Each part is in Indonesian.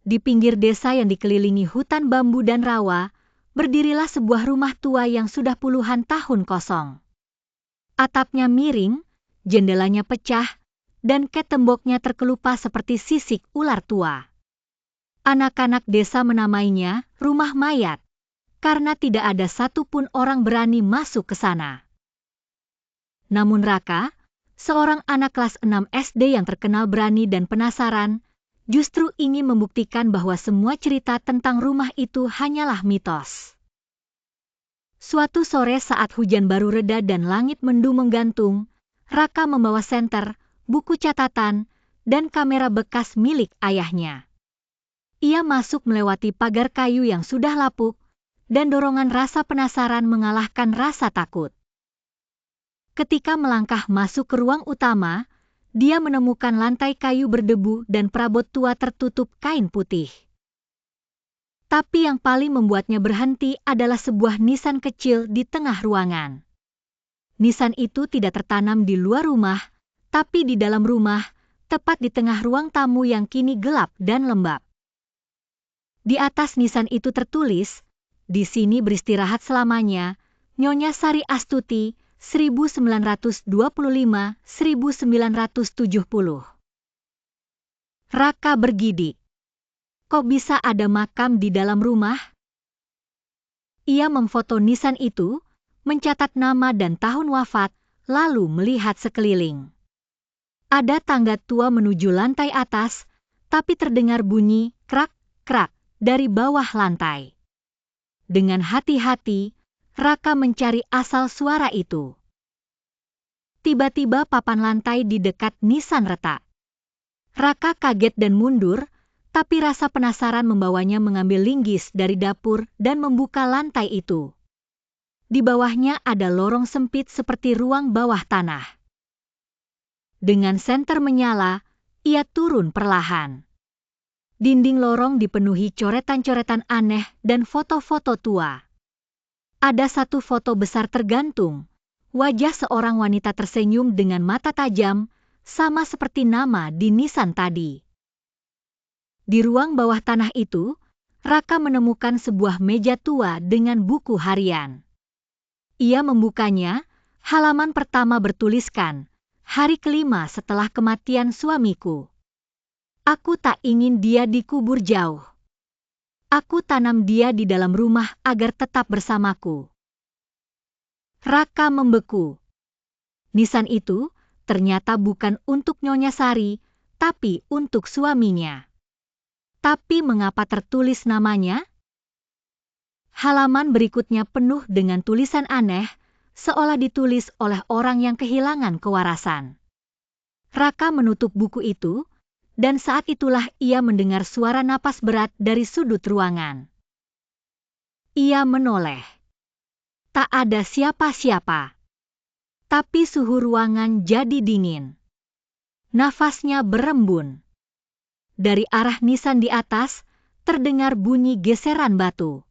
Di pinggir desa yang dikelilingi hutan bambu dan rawa, berdirilah sebuah rumah tua yang sudah puluhan tahun kosong. Atapnya miring, jendelanya pecah, dan ket temboknya terkelupas seperti sisik ular tua. Anak-anak desa menamainya rumah mayat, karena tidak ada satupun orang berani masuk ke sana. Namun Raka, seorang anak kelas 6 SD yang terkenal berani dan penasaran, justru ingin membuktikan bahwa semua cerita tentang rumah itu hanyalah mitos. Suatu sore saat hujan baru reda dan langit mendung menggantung, Raka membawa senter, buku catatan, dan kamera bekas milik ayahnya. Ia masuk melewati pagar kayu yang sudah lapuk, dan dorongan rasa penasaran mengalahkan rasa takut. Ketika melangkah masuk ke ruang utama, dia menemukan lantai kayu berdebu dan perabot tua tertutup kain putih. Tapi yang paling membuatnya berhenti adalah sebuah nisan kecil di tengah ruangan. Nisan itu tidak tertanam di luar rumah, tapi di dalam rumah, tepat di tengah ruang tamu yang kini gelap dan lembab. Di atas nisan itu tertulis, "Di sini beristirahat selamanya, Nyonya Sari Astuti, 1925-1970. Raka bergidik. Kok bisa ada makam di dalam rumah? Ia memfoto nisan itu, mencatat nama dan tahun wafat, lalu melihat sekeliling. Ada tangga tua menuju lantai atas, tapi terdengar bunyi krak-krak dari bawah lantai. Dengan hati-hati, Raka mencari asal suara itu. Tiba-tiba papan lantai di dekat nisan retak. Raka kaget dan mundur, tapi rasa penasaran membawanya mengambil linggis dari dapur dan membuka lantai itu. Di bawahnya ada lorong sempit seperti ruang bawah tanah. Dengan senter menyala, ia turun perlahan. Dinding lorong dipenuhi coretan-coretan aneh dan foto-foto tua. Ada satu foto besar tergantung, wajah seorang wanita tersenyum dengan mata tajam, sama seperti nama di nisan tadi. Di ruang bawah tanah itu, Raka menemukan sebuah meja tua dengan buku harian. Ia membukanya, halaman pertama bertuliskan, "Hari kelima setelah kematian suamiku. Aku tak ingin dia dikubur jauh. Aku tanam dia di dalam rumah agar tetap bersamaku." Raka membeku. Nisan itu ternyata bukan untuk Nyonya Sari, tapi untuk suaminya. Tapi mengapa tertulis namanya? Halaman berikutnya penuh dengan tulisan aneh, seolah ditulis oleh orang yang kehilangan kewarasan. Raka menutup buku itu, dan saat itulah ia mendengar suara napas berat dari sudut ruangan. Ia menoleh. Tak ada siapa-siapa. Tapi suhu ruangan jadi dingin. Nafasnya berembun. Dari arah nisan di atas, terdengar bunyi geseran batu.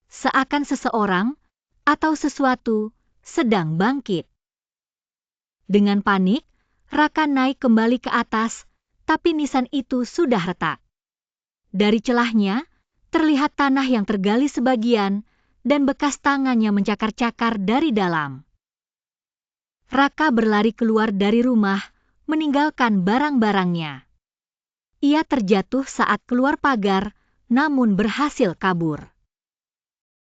Seakan seseorang, atau sesuatu, sedang bangkit. Dengan panik, Raka naik kembali ke atas, tapi nisan itu sudah retak. Dari celahnya, terlihat tanah yang tergali sebagian, dan bekas tangannya mencakar-cakar dari dalam. Raka berlari keluar dari rumah, meninggalkan barang-barangnya. Ia terjatuh saat keluar pagar, namun berhasil kabur.